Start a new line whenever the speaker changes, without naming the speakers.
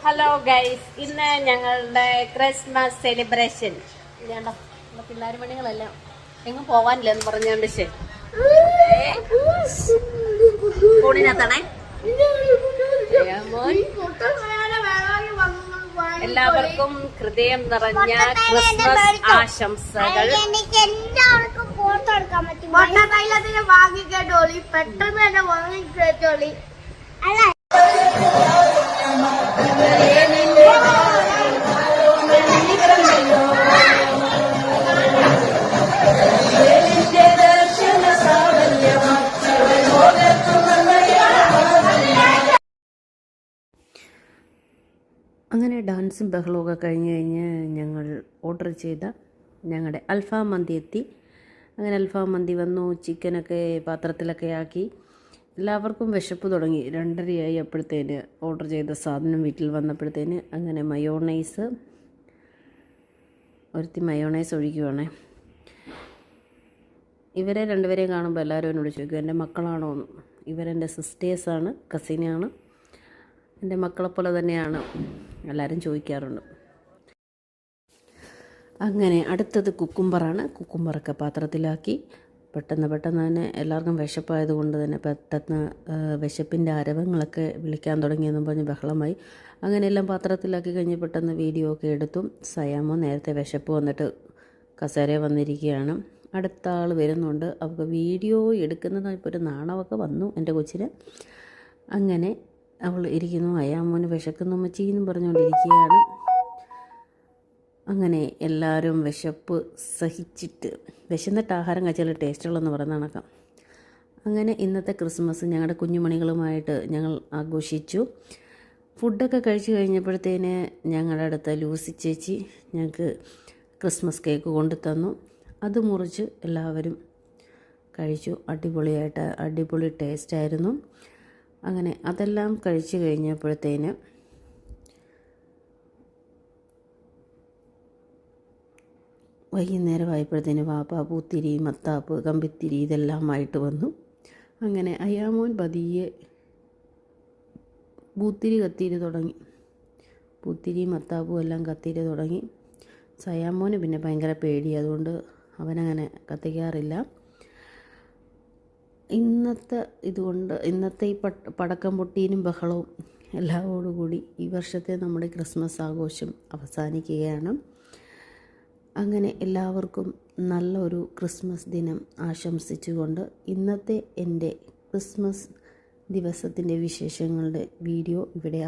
Hello guys, ഇന്ന് ഞങ്ങളുടെ Christmas celebration. ഇതാണ്ടോ നമ്മുടെ പിള്ളേർ മണികളെല്ലാം എങ്ങും പോവാനില്ലെന്ന് പറഞ്ഞോണ്ട് ഫോണിനകത്താണേ. എല്ലാവർക്കും ഹൃദയം നിറഞ്ഞ ക്രിസ്മസ് ആശംസകൾ.
വാങ്ങിക്കേട്ടോളി, പെട്ടെന്ന് തന്നെ വാങ്ങിക്കേട്ടോളി.
അങ്ങനെ ഡാൻസും ബഹളമൊക്കെ കഴിഞ്ഞ് ഞങ്ങൾ ഓർഡർ ചെയ്ത ഞങ്ങളുടെ അൽഫാം മന്തി എത്തി. അങ്ങനെ അൽഫാം മന്തി വന്നു. ചിക്കനൊക്കെ പാത്രത്തിലൊക്കെ ആക്കി. എല്ലാവർക്കും വിശപ്പ് തുടങ്ങി. 2:30 അപ്പോഴത്തേന് ഓർഡർ ചെയ്ത സാധനം വീട്ടിൽ വന്നപ്പോഴത്തേന് അങ്ങനെ മയോണൈസ് ഒഴിക്കുവാണേ. ഇവരെ രണ്ടുപേരെയും കാണുമ്പോൾ എല്ലാവരും എന്നോട് ചോദിക്കും, എൻ്റെ മക്കളാണോ എന്ന്. ഇവരെൻ്റെ സിസ്റ്റേഴ്സാണ്, കസിനാണ്. എൻ്റെ മക്കളെപ്പോലെ തന്നെയാണ് എല്ലാവരും ചോദിക്കാറുണ്ട്. അങ്ങനെ അടുത്തത് കുക്കുംബറാണ്. കുക്കുംബറൊക്കെ പാത്രത്തിലാക്കി. പെട്ടെന്ന് തന്നെ എല്ലാവർക്കും വിശപ്പായതുകൊണ്ട് തന്നെ പെട്ടെന്ന് വിശപ്പിൻ്റെ ആരവങ്ങളൊക്കെ വിളിക്കാൻ തുടങ്ങിയെന്നും പറഞ്ഞ് ബഹളമായി. അങ്ങനെ എല്ലാം പാത്രത്തിലാക്കി കഴിഞ്ഞ് പെട്ടെന്ന് വീഡിയോ ഒക്കെ എടുത്തു. സയാമോ നേരത്തെ വിശപ്പ് വന്നിട്ട് കസേര വന്നിരിക്കുകയാണ്. അടുത്ത ആൾ വരുന്നുണ്ട്. അവർക്ക് വീഡിയോ എടുക്കുന്നത് ഇപ്പോൾ ഒരു നാണമൊക്കെ വന്നു എൻ്റെ കൊച്ചിന്. അങ്ങനെ അവൾ ഇരിക്കുന്നു. അയാമോന് വിശക്കുന്നു അമ്മച്ചീന്നും പറഞ്ഞുകൊണ്ടിരിക്കുകയാണ്. അങ്ങനെ എല്ലാവരും വിശപ്പ് സഹിച്ചിട്ട് വിശന്നിട്ട് ആഹാരം കഴിച്ചാൽ ടേസ്റ്റുള്ളതെന്ന് പറയുന്ന കണക്കാം. അങ്ങനെ ഇന്നത്തെ ക്രിസ്മസ് ഞങ്ങളുടെ കുഞ്ഞുമണികളുമായിട്ട് ഞങ്ങൾ ആഘോഷിച്ചു. ഫുഡൊക്കെ കഴിച്ച് കഴിഞ്ഞപ്പോഴത്തേന് ഞങ്ങളുടെ അടുത്ത ലൂസി ചേച്ചി ഞങ്ങൾക്ക് ക്രിസ്മസ് കേക്ക് കൊണ്ടു തന്നു. അത് മുറിച്ച് എല്ലാവരും കഴിച്ചു. അടിപൊളി ടേസ്റ്റായിരുന്നു. അങ്ങനെ അതെല്ലാം കഴിച്ച് കഴിഞ്ഞപ്പോഴത്തേന് വൈകുന്നേരമായപ്പോഴത്തേന് വാപ്പ പൂത്തിരി, മത്താപ്പ്, കമ്പിത്തിരി ഇതെല്ലാമായിട്ട് വന്നു. അങ്ങനെ അയ്യാമോൻ പതിയെ പൂത്തിരി കത്തിരി തുടങ്ങി. പൂത്തിരി മത്താപ്പും എല്ലാം കത്തിരി തുടങ്ങി. സയാമോന് പിന്നെ ഭയങ്കര പേടി, അതുകൊണ്ട് അവനങ്ങനെ കത്തിക്കാറില്ല. ഇന്നത്തെ ഈ പടക്കം പൊട്ടീനും ബഹളവും എല്ലാവരോടുകൂടി ഈ വർഷത്തെ നമ്മുടെ ക്രിസ്മസ് ആഘോഷം അവസാനിക്കുകയാണ്. അങ്ങനെ എല്ലാവർക്കും നല്ലൊരു ക്രിസ്മസ് ദിനം ആശംസിച്ചുകൊണ്ട് ഇന്നത്തെ എൻ്റെ ക്രിസ്മസ് ദിവസത്തിൻ്റെ വിശേഷങ്ങളുടെ വീഡിയോ ഇവിടെ